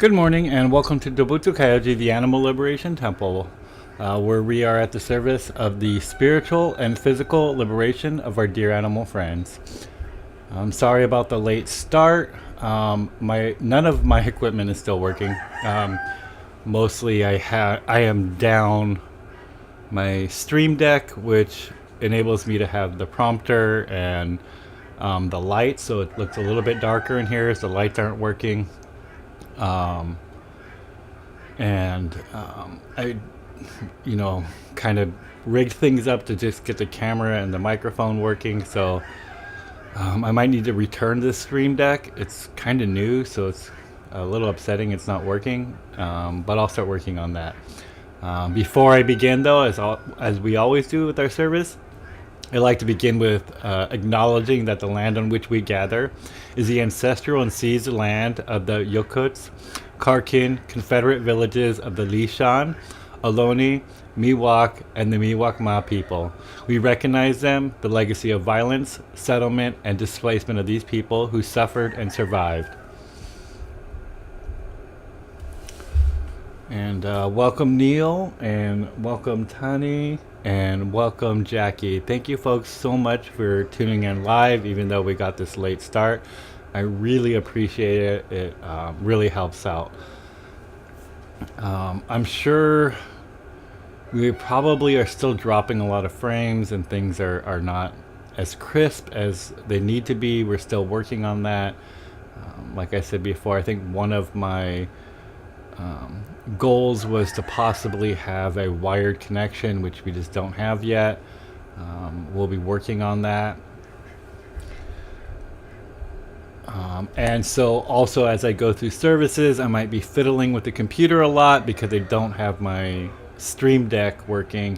Good morning and welcome to Dobutsu Kyoji, the Animal Liberation Temple, where we are at the service of the spiritual and physical liberation of our dear animal friends. I'm sorry about the late start. None of my equipment is still working. Mostly I am down my Stream Deck, which enables me to have the prompter and the lights, so it looks a little bit darker in here as the lights aren't working. I, kind of rigged things up to just get the camera and the microphone working. So I might need to return this Stream Deck. It's kind of new, so it's a little upsetting it's not working. But I'll start working on that. Before I begin, though, as we always do with our service, I like to begin with acknowledging that the land on which we gather is the ancestral and seized land of the Yokuts, Kharkin, Confederate villages of the Lishan, Ohlone, Miwok, and the Miwok-Ma people. We recognize them, the legacy of violence, settlement, and displacement of these people who suffered and survived. And welcome Neil, and welcome Tani, and welcome Jackie. Thank you folks so much for tuning in live, even though we got this late start. I really appreciate it. It really helps out. I'm sure we probably are still dropping a lot of frames and things are not as crisp as they need to be. We're still working on that. Like I said before, I think one of my goals was to possibly have a wired connection, which we just don't have yet. We'll be working on that. And so also as I go through services, I might be fiddling with the computer a lot because I don't have my Stream Deck working.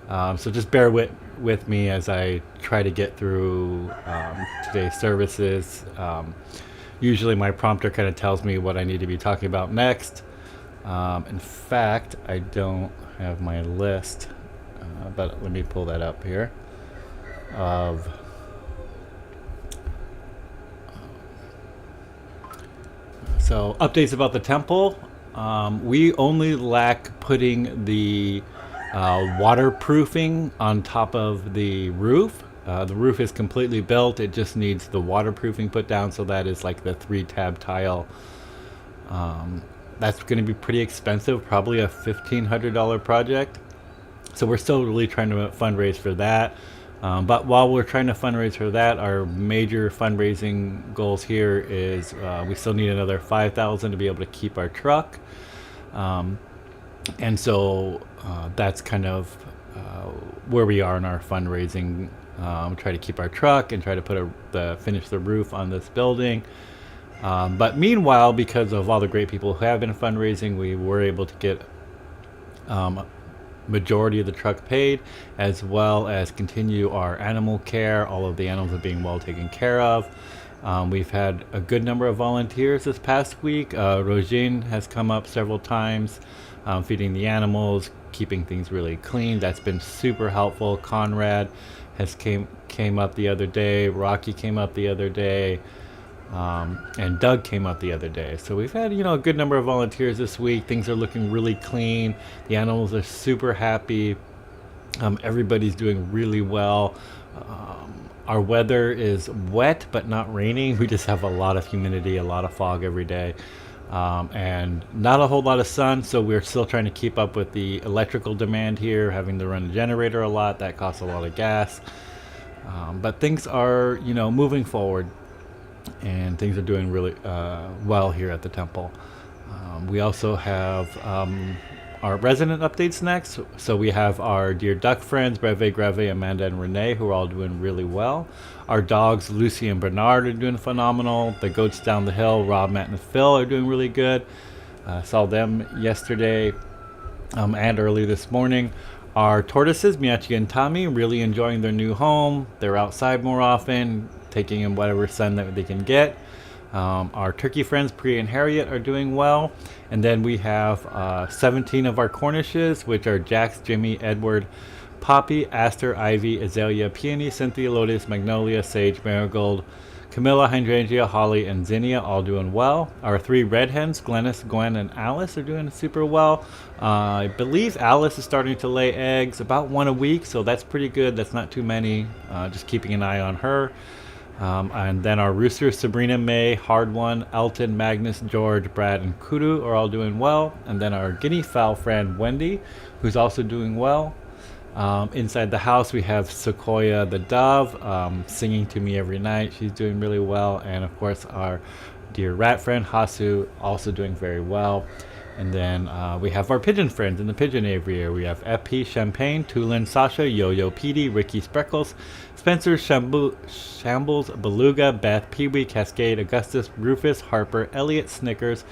So just bear with me as I try to get through today's services. Usually my prompter kind of tells me what I need to be talking about next. In fact, I don't have my list, but let me pull that up here of so updates about the temple. We only lack putting the waterproofing on top of the roof. The roof is completely built. It just needs the waterproofing put down, so that is like the 3-tab tile. That's going to be pretty expensive, probably a $1,500 project. So we're still really trying to fundraise for that. But while we're trying to fundraise for that, our major fundraising goals here is we still need another $5,000 to be able to keep our truck. And so that's kind of where we are in our fundraising. Try to keep our truck and try to finish the roof on this building. But meanwhile, because of all the great people who have been fundraising, we were able to get majority of the truck paid, as well as continue our animal care. All of the animals are being well taken care of. We've had a good number of volunteers this past week. Rogine has come up several times, feeding the animals, keeping things really clean. That's been super helpful. Conrad has came up the other day. Rocky came up the other day. And Doug came up the other day. So we've had, a good number of volunteers this week. Things are looking really clean. The animals are super happy. Everybody's doing really well. Our weather is wet, but not raining. We just have a lot of humidity, a lot of fog every day. And not a whole lot of sun, so we're still trying to keep up with the electrical demand here, having to run a generator a lot. That costs a lot of gas. But things are, moving forward. And things are doing really well here at the temple. We also have our resident updates next. So we have our dear duck friends, Breve, Greve, Amanda, and Renee, who are all doing really well. Our dogs, Lucy and Bernard, are doing phenomenal. The goats down the hill, Rob, Matt, and Phil, are doing really good. Saw them yesterday and early this morning. Our tortoises, Miyachi and Tommy, really enjoying their new home. They're outside more often, taking in whatever sun that they can get. Our turkey friends, Priya and Harriet, are doing well. And then we have 17 of our Cornishes, which are Jax, Jimmy, Edward, Poppy, Aster, Ivy, Azalea, Peony, Cynthia, Lotus, Magnolia, Sage, Marigold, Camilla, Hydrangea, Holly, and Zinnia all doing well. Our 3 red hens, Glennis, Gwen, and Alice, are doing super well. I believe Alice is starting to lay eggs, about 1 a week, so that's pretty good. That's not too many. Just keeping an eye on her. And then our roosters, Sabrina, May, Hard One, Elton, Magnus, George, Brad, and Kudu are all doing well. And then our guinea fowl friend, Wendy, who's also doing well. Inside the house, we have Sequoia the dove singing to me every night. She's doing really well. And of course, our dear rat friend, Hasu, also doing very well. And then we have our pigeon friends in the pigeon aviary. We have FP, Champagne, Tulin, Sasha, Yo-Yo, Petey, Ricky, Spreckles, Spencer, Shambles, Beluga, Beth, Pee-wee, Cascade, Augustus, Rufus, Harper, Elliot, Snickers,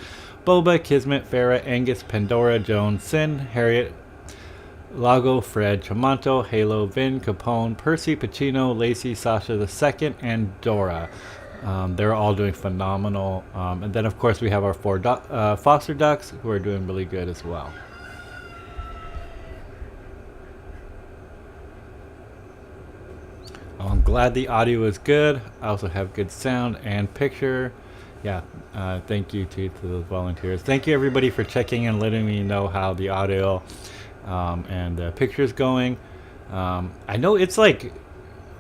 Boba, Kismet, Farah, Angus, Pandora, Joan, Sin, Harriet, Lago, Fred, Chamanto, Halo, Vin, Capone, Percy, Pacino, Lacey, Sasha II, and Dora. They're all doing phenomenal. And then, of course, we have our 4 foster ducks who are doing really good as well. I'm glad the audio is good. I also have good sound and picture. Yeah, thank you to those volunteers. Thank you, everybody, for checking and letting me know how the audio and the picture is going. I know it's like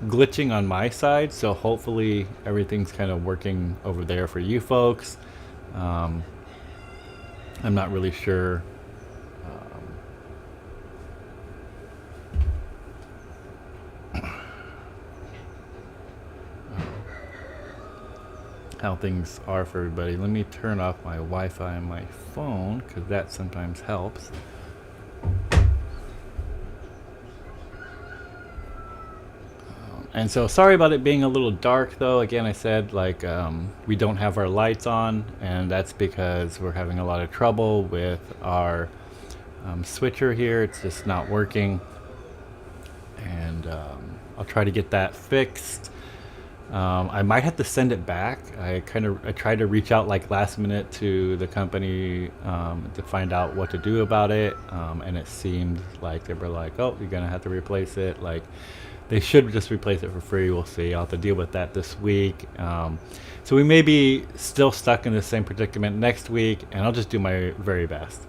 glitching on my side, so hopefully everything's kind of working over there for you folks. I'm not really sure how things are for everybody. Let me turn off my Wi-Fi on my phone because that sometimes helps. And so sorry about it being a little dark though. Again, I said like we don't have our lights on, and that's because we're having a lot of trouble with our switcher here. It's just not working, and I'll try to get that fixed. I might have to send it back. I tried to reach out like last minute to the company to find out what to do about it, and it seemed like they were like, oh, you're gonna have to replace it. Like, they should just replace it for free. We'll see. I'll have to deal with that this week. So we may be still stuck in the same predicament next week, and I'll just do my very best.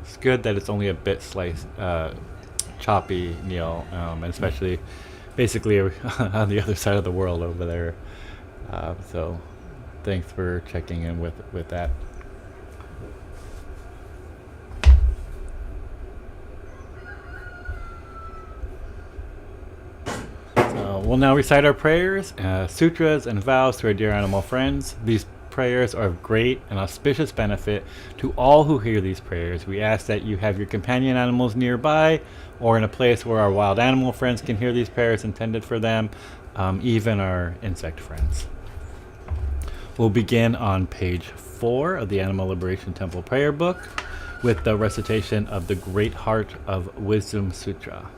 It's good that it's only a bit choppy, Neil, and especially basically on the other side of the world over there. So thanks for checking in with that. We'll now recite our prayers, sutras, and vows to our dear animal friends. These prayers are of great and auspicious benefit to all who hear these prayers. We ask that you have your companion animals nearby or in a place where our wild animal friends can hear these prayers intended for them, even our insect friends. We'll begin on page 4 of the Animal Liberation Temple Prayer Book with the recitation of the Great Heart of Wisdom Sutra.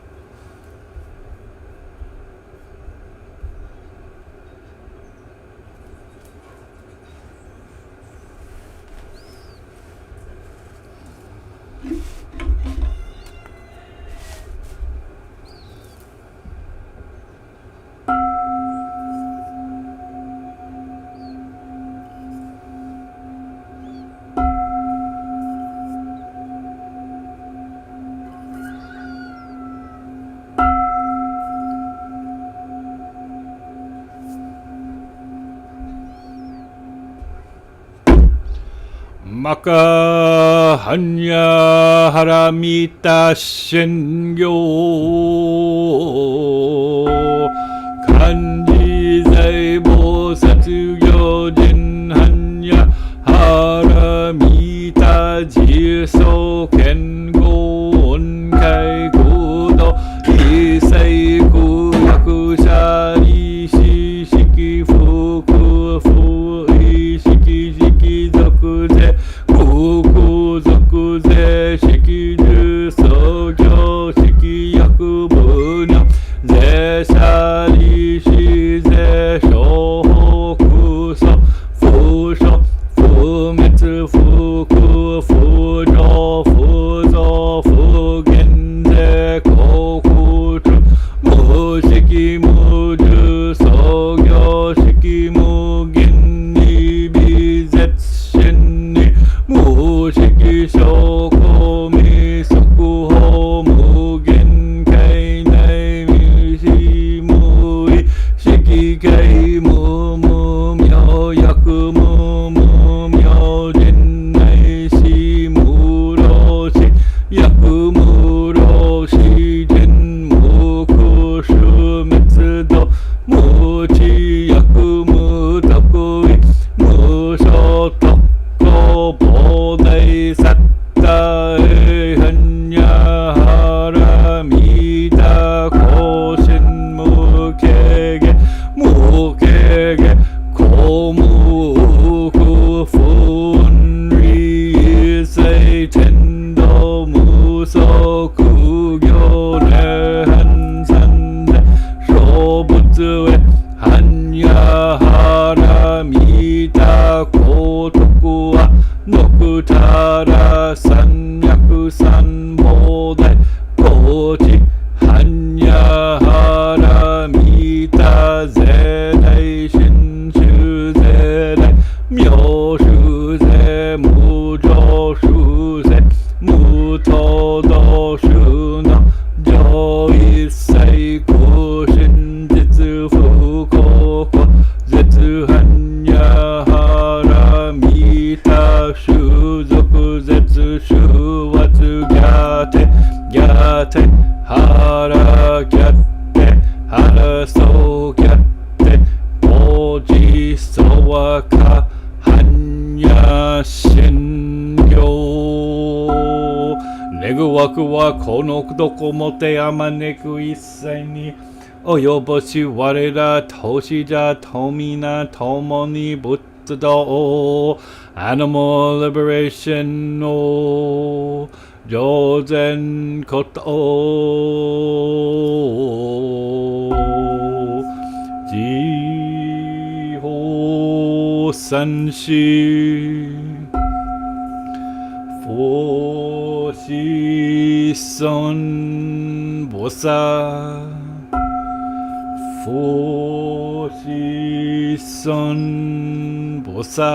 Maka hanya haramita shengyo kanji zai bosatsu gyojin hanya haramita jiso kengo onkai kodo isai kuyaku shari shishiki fuku fu ishiki shiki zoku ze Goku zoku ze shiki ju so kyo shiki yaku bunya ze shari shi ze sho hoku so fu sho fu metsu fuku fu jo fu zo fu hara gyatte, hara so gyatte, oji sowa ka hanya shingyo. Negu waku wa kono doko mote amaneku issai ni oyoboshu warera toshija tomina tomo ni butsudo animal liberation no jozen koto jiho sanshi Foshi son bosa Foshi son bosa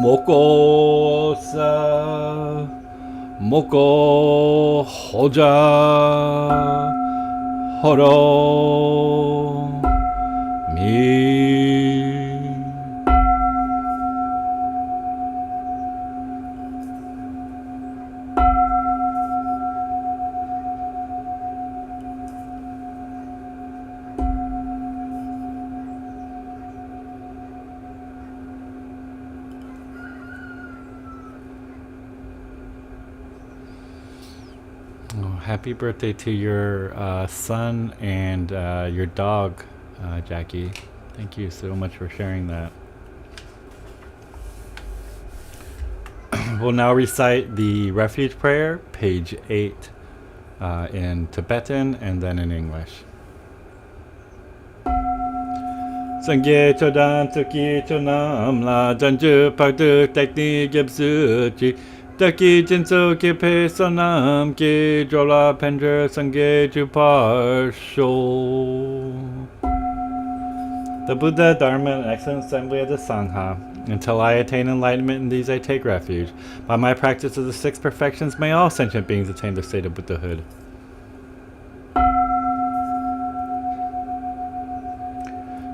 Moko sa Moko hoja Horo mi Happy birthday to your son and your dog, Jackie. Thank you so much for sharing that. We'll now recite the refuge prayer, page 8, in Tibetan and then in English. Sangye chodan tuki chonam la janju pagdu tekni gyabsuchi Daki jinso ki pe sonam ki jola pendra sangye juparsho. The Buddha, Dharma, and excellent assembly of the Sangha. Until I attain enlightenment in these I take refuge. By my practice of the 6 perfections may all sentient beings attain the state of Buddhahood.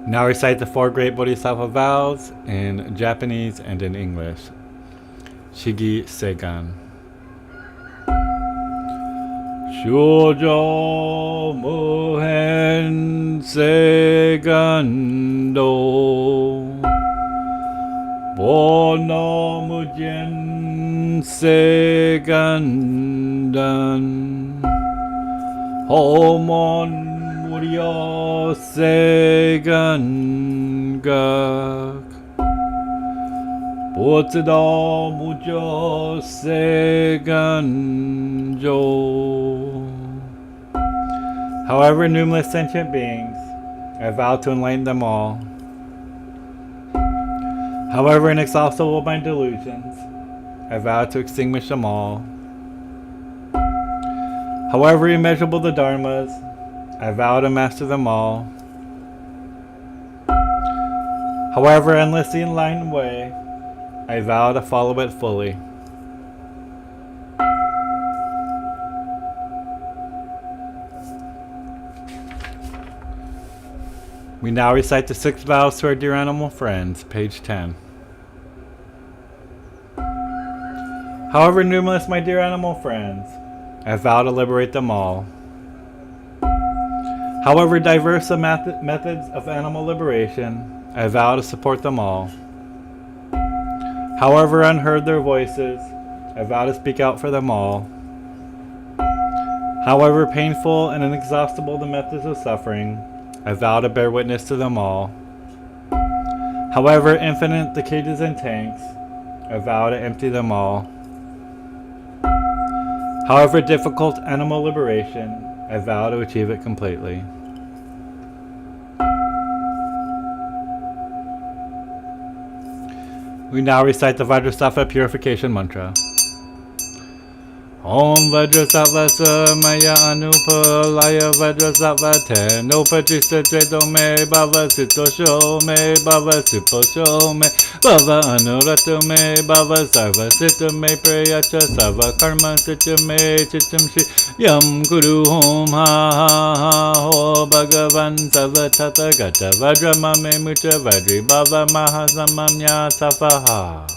Now recite the 4 great Bodhisattva vows in Japanese and in English. Shigi Segan. Shoujo Muhen Segando Bono Mujen Segandan Homon Muryo Segangak Botsudo Mujo Seganjo. However numerous sentient beings, I vow to enlighten them all. However inexhaustible my delusions, I vow to extinguish them all. However immeasurable the dharmas, I vow to master them all. However endless the enlightened way, I vow to follow it fully. We now recite the 6 vows to our dear animal friends, page 10. However numerous my dear animal friends, I vow to liberate them all. However diverse the methods of animal liberation, I vow to support them all. However unheard their voices, I vow to speak out for them all. However painful and inexhaustible the methods of suffering, I vow to bear witness to them all. However infinite the cages and tanks, I vow to empty them all. However difficult animal liberation, I vow to achieve it completely. We now recite the Vajrasattva purification mantra. Om Vajrasattva Samaya Anupalaya Vajrasattva Te Nopachista Cheto Me Bhava Sitosho Me Bhava Siposho Me Bhava Anurato Me Bhava Sarva Sita Me Prayacha Sarva Karma Sita Me Chitam Shi Yam Guru Hom Ha Ha Ha Ho Bhagavan Sava Tata Gata Vajrama Me Mucha Vajri Bhava Mahasamamya Safaha.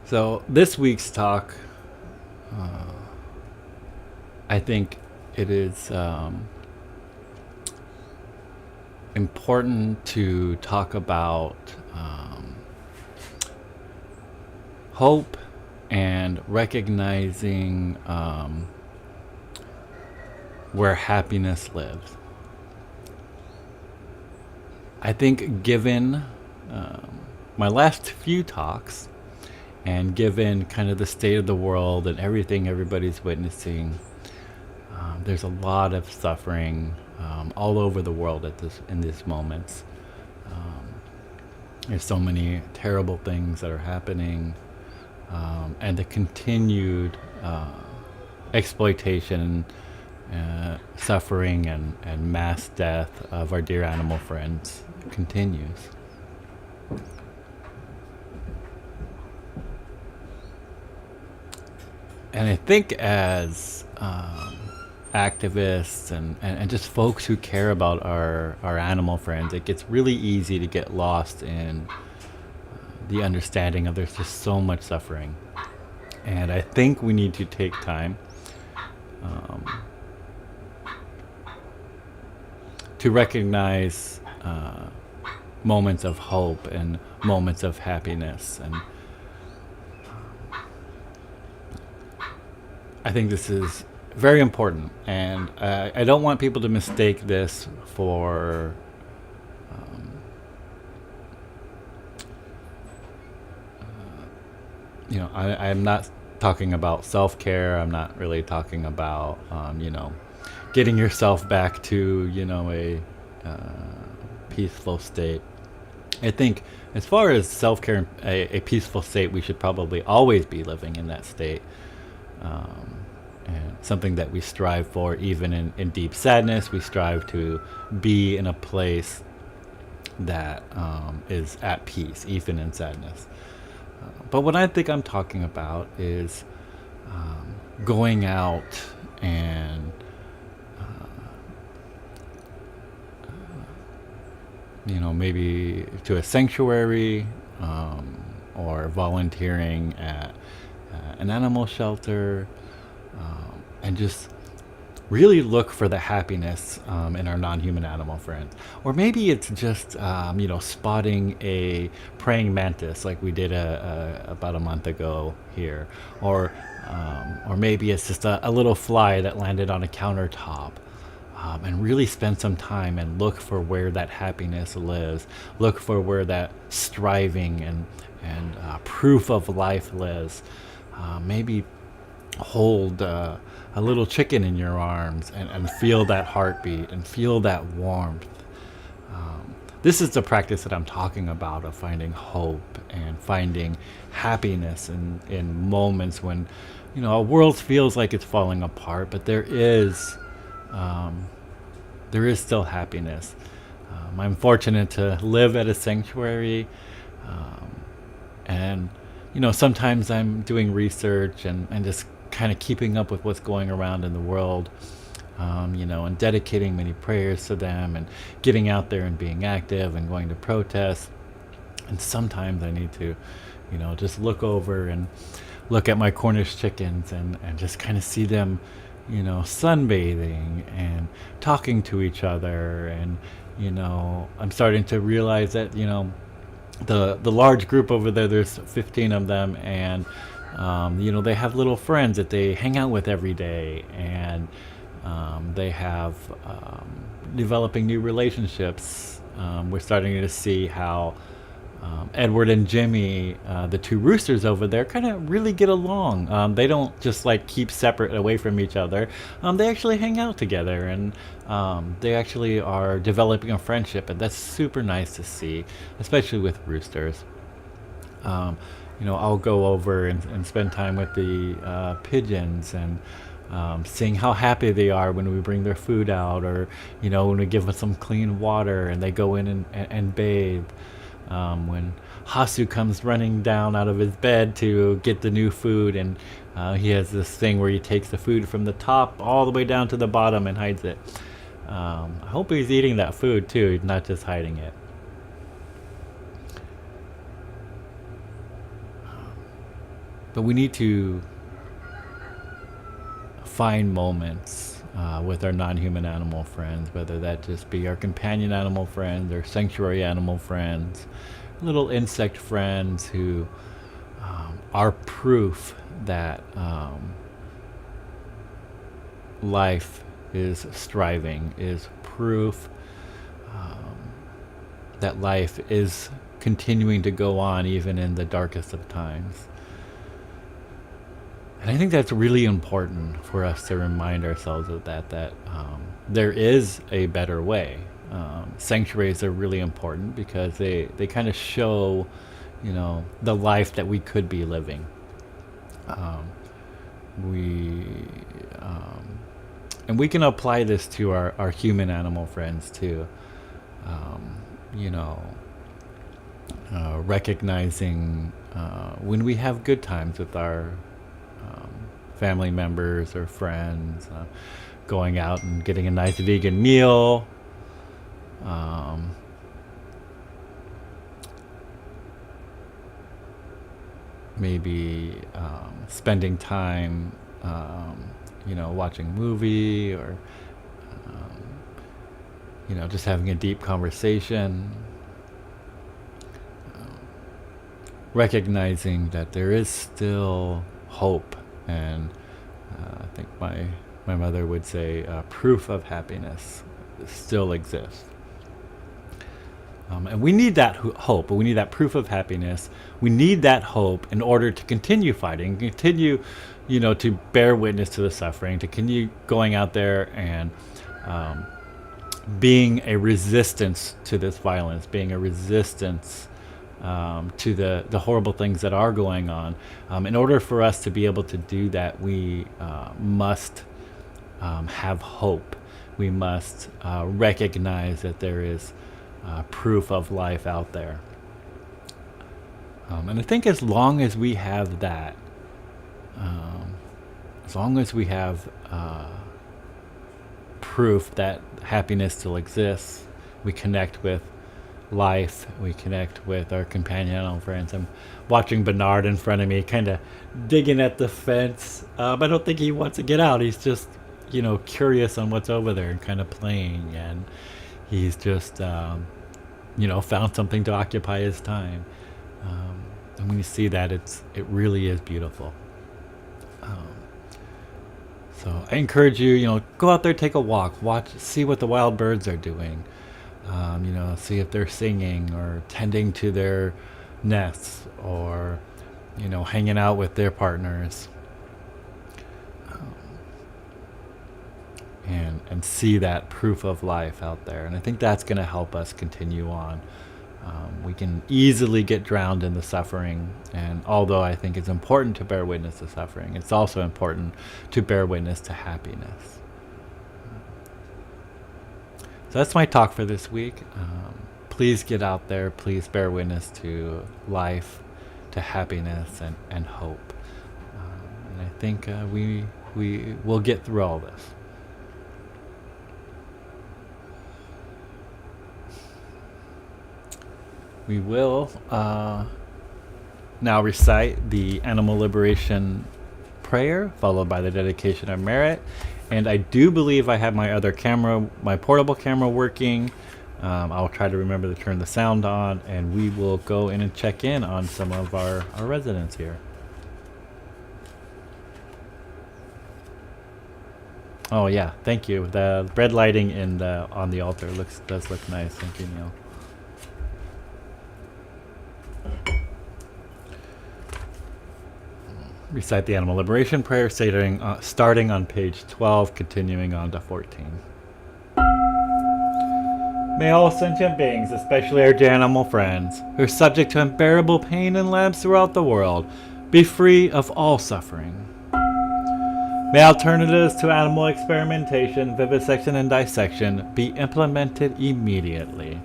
So this week's talk, I think it is important to talk about hope and recognizing where happiness lives. I think given my last few talks, and given kind of the state of the world and everything everybody's witnessing, there's a lot of suffering all over the world in these moments. There's so many terrible things that are happening, and the continued exploitation, suffering, and mass death of our dear animal friends continues. And I think as activists and just folks who care about our animal friends, it gets really easy to get lost in the understanding of there's just so much suffering. And I think we need to take time to recognize moments of hope and moments of happiness. And I think this is very important, and I don't want people to mistake this for I'm not talking about self-care. I'm not really talking about getting yourself back to a peaceful state. I think as far as self-care, a peaceful state, we should probably always be living in that state. And something that we strive for, even in deep sadness. We strive to be in a place that is at peace, even in sadness. But what I think I'm talking about is going out and maybe to a sanctuary, or volunteering at an animal shelter, and just really look for the happiness in our non-human animal friends. Or maybe it's just spotting a praying mantis like we did about a month ago here, or maybe it's just a little fly that landed on a countertop. And really spend some time and look for where that happiness lives. Look for where that striving and proof of life lives. Maybe hold a little chicken in your arms and feel that heartbeat and feel that warmth. This is the practice that I'm talking about, of finding hope and finding happiness in moments when our world feels like it's falling apart, but there is still happiness. I'm fortunate to live at a sanctuary, and sometimes I'm doing research and just kind of keeping up with what's going around in the world, and dedicating many prayers to them, and getting out there and being active and going to protest. And sometimes I need to, just look over and look at my Cornish chickens and just kind of see them, sunbathing and talking to each other. And, I'm starting to realize that, the large group over there's 15 of them, and they have little friends that they hang out with every day, and they have developing new relationships. We're starting to see how Edward and Jimmy, the two roosters over there, kind of really get along. They don't just keep separate away from each other. They actually hang out together, and they actually are developing a friendship, and that's super nice to see, especially with roosters. I'll go over and spend time with the pigeons, and seeing how happy they are when we bring their food out, or when we give them some clean water and they go in and bathe. When Hasu comes running down out of his bed to get the new food, and he has this thing where he takes the food from the top all the way down to the bottom and hides it. I hope he's eating that food too, he's not just hiding it. But we need to find moments with our non-human animal friends, whether that just be our companion animal friends or sanctuary animal friends, little insect friends who are proof that life is striving, is proof that life is continuing to go on even in the darkest of times. And I think that's really important for us to remind ourselves of that there is a better way. Sanctuaries are really important because they kind of show, the life that we could be living. And we can apply this to our human animal friends too. Recognizing when we have good times with our family members or friends, going out and getting a nice vegan meal, maybe spending time watching a movie, or just having a deep conversation, recognizing that there is still hope, and I think my mother would say proof of happiness still exists. And we need that hope, but we need that proof of happiness. We need that hope in order to continue fighting, continue, to bear witness to the suffering, to continue going out there and being a resistance to this violence, being a resistance to the horrible things that are going on. In order for us to be able to do that, we must have hope. We must recognize that there is proof of life out there. And I think as long as we have that, as long as we have proof that happiness still exists, we connect with life, we connect with our companion animal friends. I'm watching Bernard in front of me, kind of digging at the fence. I don't think he wants to get out. He's just, curious on what's over there and kind of playing. And he's just, found something to occupy his time. And when you see that, it really is beautiful. So I encourage you, go out there, take a walk, see what the wild birds are doing. See if they're singing or tending to their nests, or, hanging out with their partners. And see that proof of life out there. And I think that's going to help us continue on. We can easily get drowned in the suffering, and although I think it's important to bear witness to suffering, it's also important to bear witness to happiness. So that's my talk for this week. Please get out there. Please bear witness to life, to happiness, and hope. And I think we will get through all this. We will now recite the Animal Liberation Prayer, followed by the Dedication of Merit. And I do believe I have my other camera, my portable camera, working. I'll try to remember to turn the sound on, and we will go in and check in on some of our residents here. Oh yeah, thank you. The red lighting on the altar does look nice. Thank you, Neil. Recite the Animal Liberation Prayer, starting on page 12, continuing on to 14. May all sentient beings, especially our dear animal friends, who are subject to unbearable pain in labs throughout the world, be free of all suffering. May alternatives to animal experimentation, vivisection, and dissection be implemented immediately.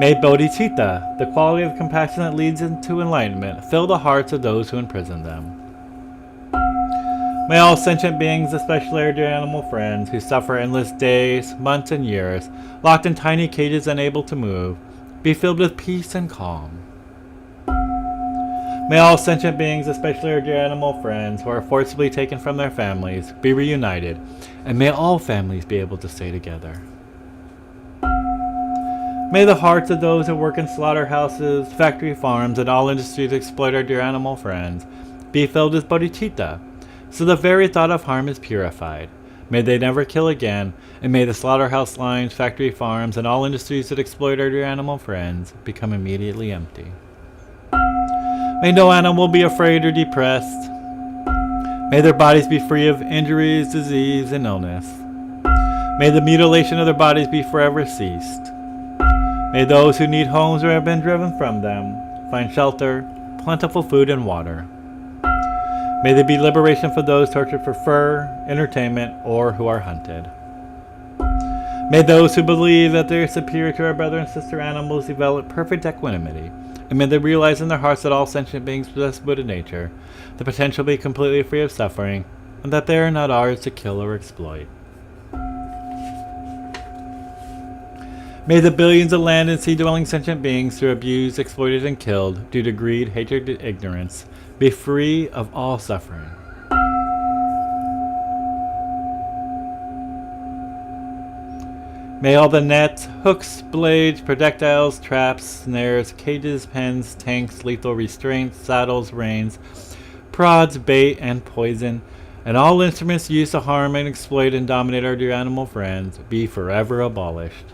May bodhicitta, the quality of compassion that leads into enlightenment, fill the hearts of those who imprison them. May all sentient beings, especially our dear animal friends, who suffer endless days, months, and years, locked in tiny cages unable to move, be filled with peace and calm. May all sentient beings, especially our dear animal friends who are forcibly taken from their families, be reunited, and may all families be able to stay together. May the hearts of those who work in slaughterhouses, factory farms, and all industries that exploit our dear animal friends be filled with bodhicitta, so the very thought of harm is purified. May they never kill again, and may the slaughterhouse lines, factory farms, and all industries that exploit our dear animal friends become immediately empty. May no animal be afraid or depressed. May their bodies be free of injuries, disease, and illness. May the mutilation of their bodies be forever ceased. May those who need homes or have been driven from them find shelter, plentiful food, and water. May there be liberation for those tortured for fur, entertainment, or who are hunted. May those who believe that they are superior to our brother and sister animals develop perfect equanimity, and may they realize in their hearts that all sentient beings possess Buddha nature, the potential to be completely free of suffering, and that they are not ours to kill or exploit. May the billions of land and sea-dwelling sentient beings who are abused, exploited, and killed due to greed, hatred, and ignorance be free of all suffering. May all the nets, hooks, blades, projectiles, traps, snares, cages, pens, tanks, lethal restraints, saddles, reins, prods, bait, and poison, and all instruments used to harm and exploit and dominate our dear animal friends be forever abolished.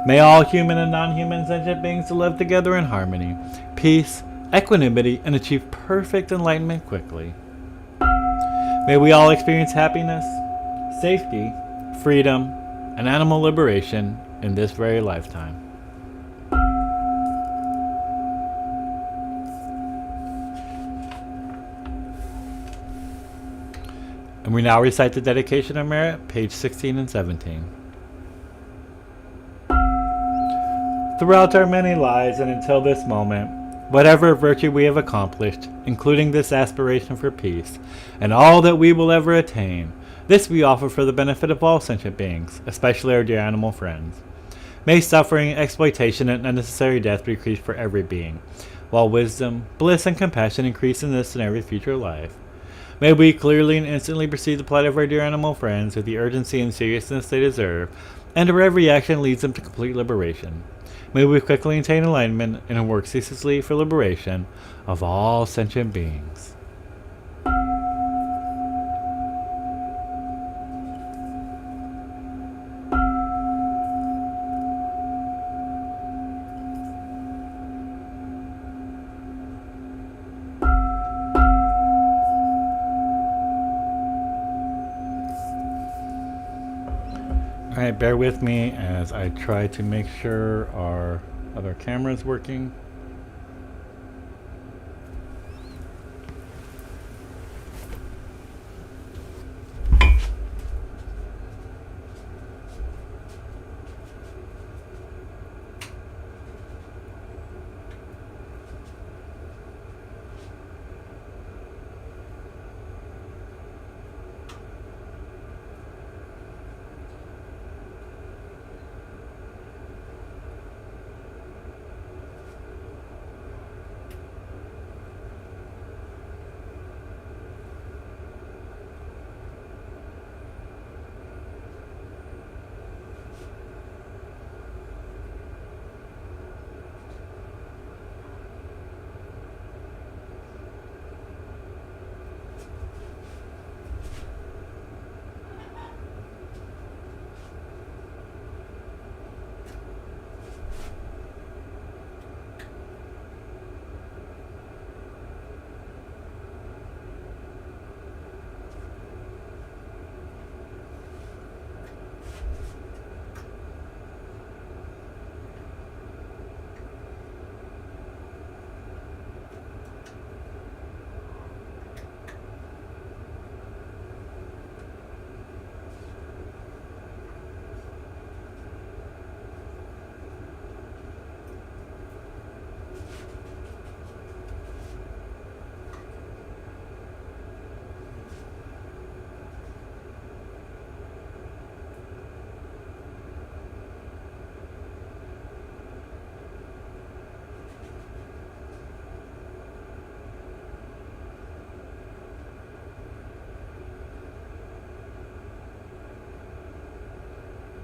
May all human and non-human sentient beings live together in harmony, peace, equanimity, and achieve perfect enlightenment quickly. May we all experience happiness, safety, freedom, and animal liberation in this very lifetime. And we now recite the dedication of merit, page 16 and 17. Throughout our many lives and until this moment, whatever virtue we have accomplished, including this aspiration for peace, and all that we will ever attain, this we offer for the benefit of all sentient beings, especially our dear animal friends. May suffering, exploitation, and unnecessary death decrease for every being, while wisdom, bliss, and compassion increase in this and every future life. May we clearly and instantly perceive the plight of our dear animal friends with the urgency and seriousness they deserve, and our every action leads them to complete liberation. May we quickly attain enlightenment and work ceaselessly for liberation of all sentient beings. Alright, bear with me as I try to make sure our other camera is working.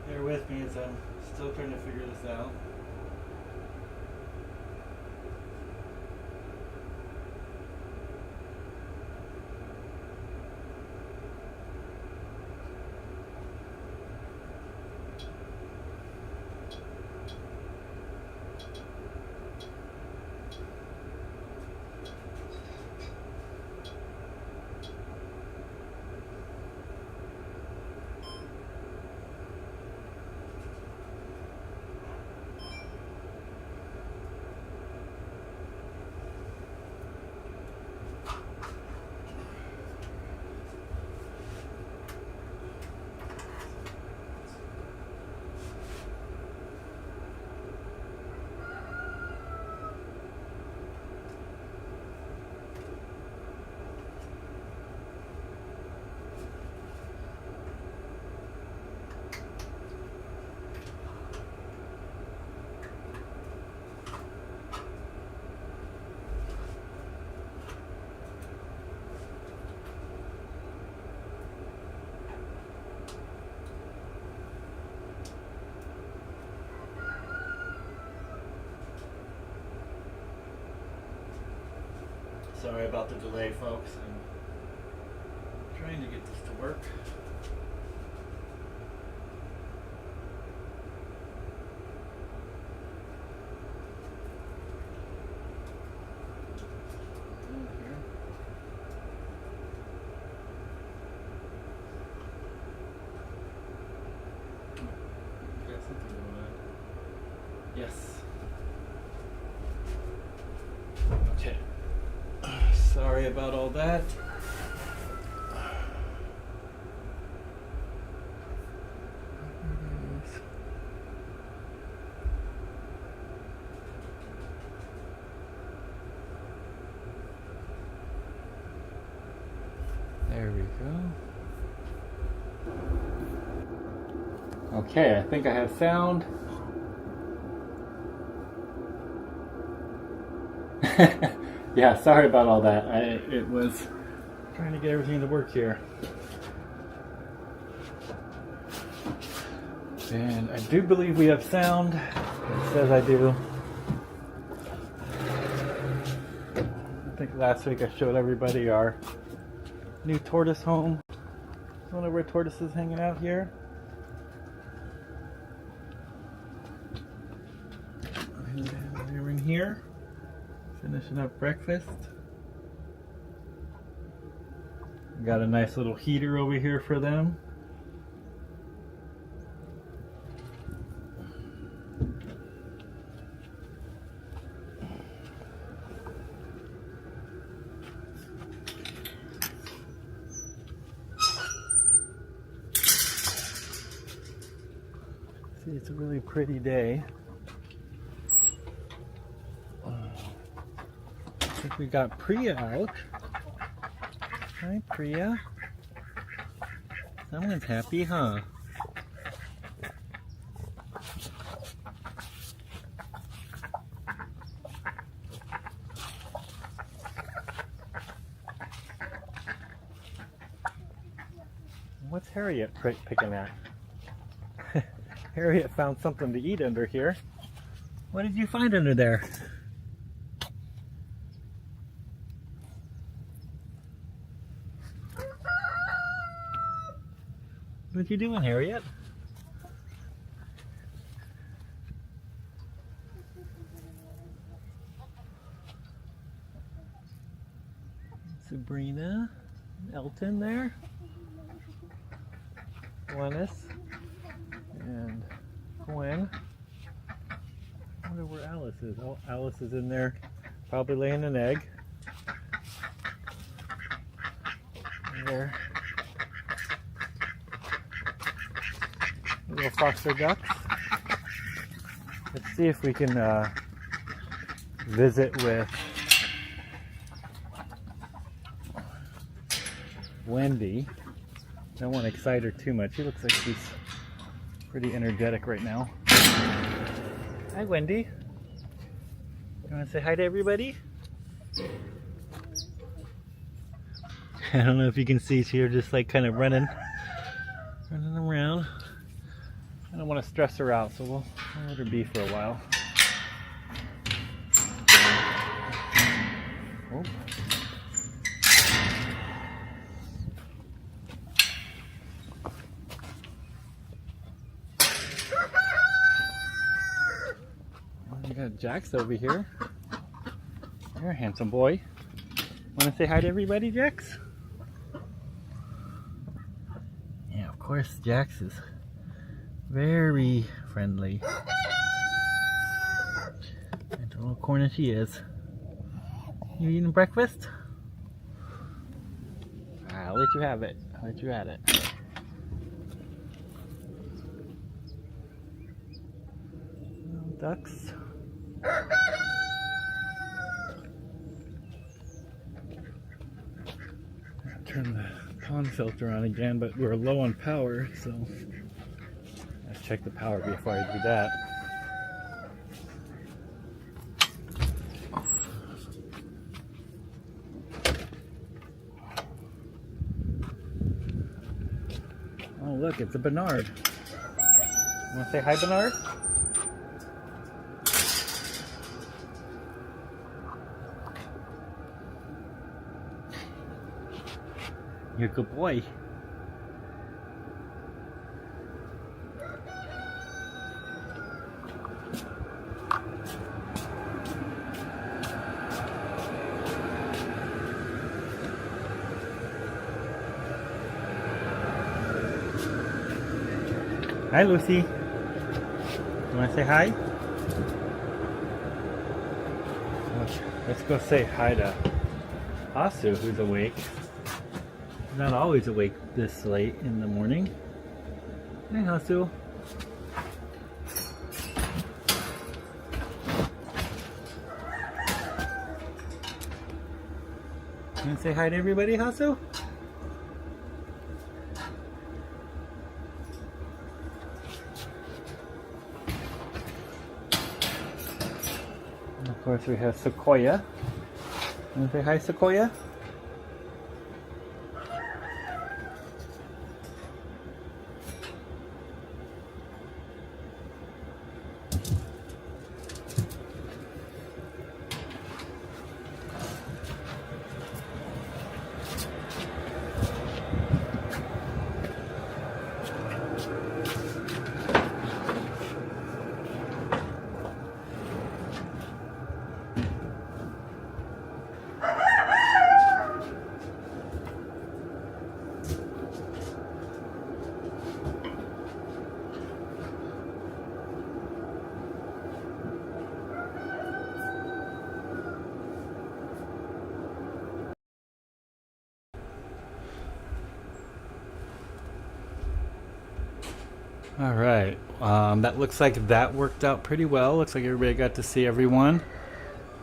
Bear with me as I'm still trying to figure this out. Sorry about the delay, folks. I'm trying to get this to work. Got something going on. Yes. Okay. Sorry about all that. There we go. Okay, I think I have sound. Yeah, sorry about all that. It was trying to get everything to work here. And I do believe we have sound. It says I do. I think last week I showed everybody our new tortoise home. One of our tortoises hanging out here. And they're in here, finishing up breakfast. Got a nice little heater over here for them. See, it's a really pretty day. I think we got Priya out. Hi, Priya. Someone's happy, huh? What's Harriet picking at? Harriet found something to eat under here. What did you find under there? What you doing, Harriet? Sabrina, Elton there, Glennis, and Gwen. I wonder where Alice is. Oh, Alice is in there, probably laying an egg. And there. Little foster ducks. Let's see if we can visit with Wendy. Don't want to excite her too much. She looks like she's pretty energetic right now. Hi, Wendy. You want to say hi to everybody? I don't know if you can see, she's just like kind of running around. I don't want to stress her out, so we'll let her be for a while. Oh. We got Jax over here. You're a handsome boy. Want to say hi to everybody, Jax? Yeah, of course, Jax is very friendly. And a little corner she is. You eating breakfast? I'll let you have it. I'll let you have it. Ducks. Turn the pond filter on again, but we're low on power, so I'll check the power before I do that. Oh look, it's a Bernard. You want to say hi, Bernard? You're a good boy. Hi, Lucy. You want to say hi? Let's go say hi to Hasu, who's awake. Not always awake this late in the morning. Hey, Hasu. You want to say hi to everybody, Hasu? And of course, we have Sequoia. You want to say hi, Sequoia? All right, that looks like that worked out pretty well. Looks like everybody got to see everyone.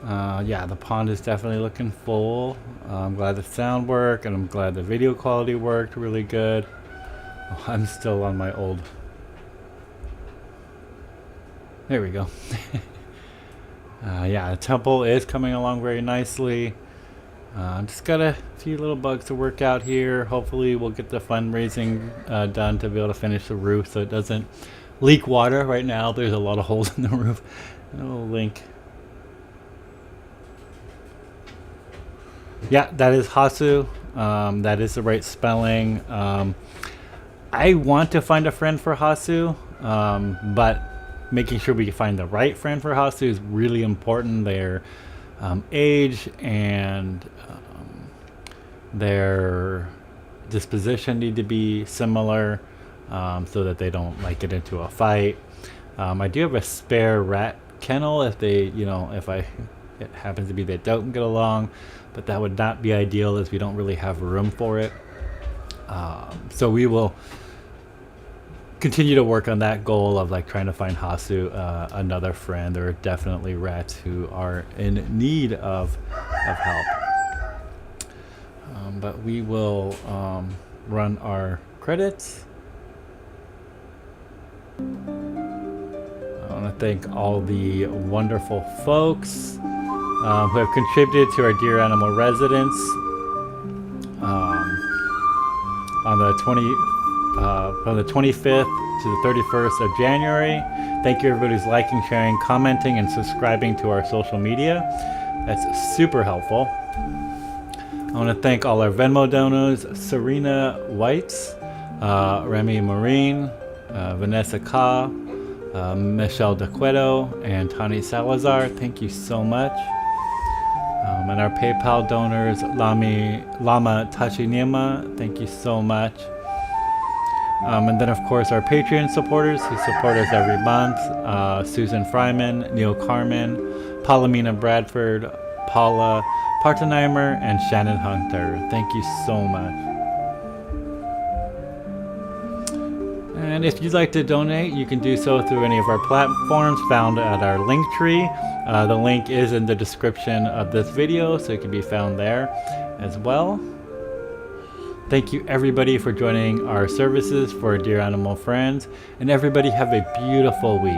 Yeah, the pond is definitely looking full. I'm glad the sound worked, and I'm glad the video quality worked really good. Oh, I'm still on my old... There we go. Yeah, the temple is coming along very nicely. Just got a few little bugs to work out here. Hopefully we'll get the fundraising done to be able to finish the roof so it doesn't leak water. Right now there's a lot of holes in the roof. Oh, link. Yeah, that is Hasu. That is the right spelling. I want to find a friend for Hasu, but making sure we find the right friend for Hasu is really important. Their age and their disposition need to be similar, so that they don't like get into a fight. I do have a spare rat kennel if they, it happens to be they don't get along, but that would not be ideal as we don't really have room for it. So we will continue to work on that goal of trying to find Hasu another friend. There are definitely rats who are in need of help. But we will run our credits. I want to thank all the wonderful folks who have contributed to our Dear Animal Residence. On the from the 25th to the 31st of January. Thank you everybody who's liking, sharing, commenting, and subscribing to our social media. That's super helpful. I want to thank all our Venmo donors: Serena Whites, Remy Marine, Vanessa Ka, Michelle DeQueto, and Tani Salazar. Thank you so much. And our PayPal donors: Lama Tachinima. Thank you so much. And then, of course, our Patreon supporters who support us every month: Susan Fryman, Neil Carmen, Palomina Bradford, Paula Partenheimer, and Shannon Hunter. Thank you so much. And if you'd like to donate, you can do so through any of our platforms found at our link tree. The link is in the description of this video, so it can be found there as well. Thank you everybody for joining our services for Dear Animal Friends, and everybody have a beautiful week.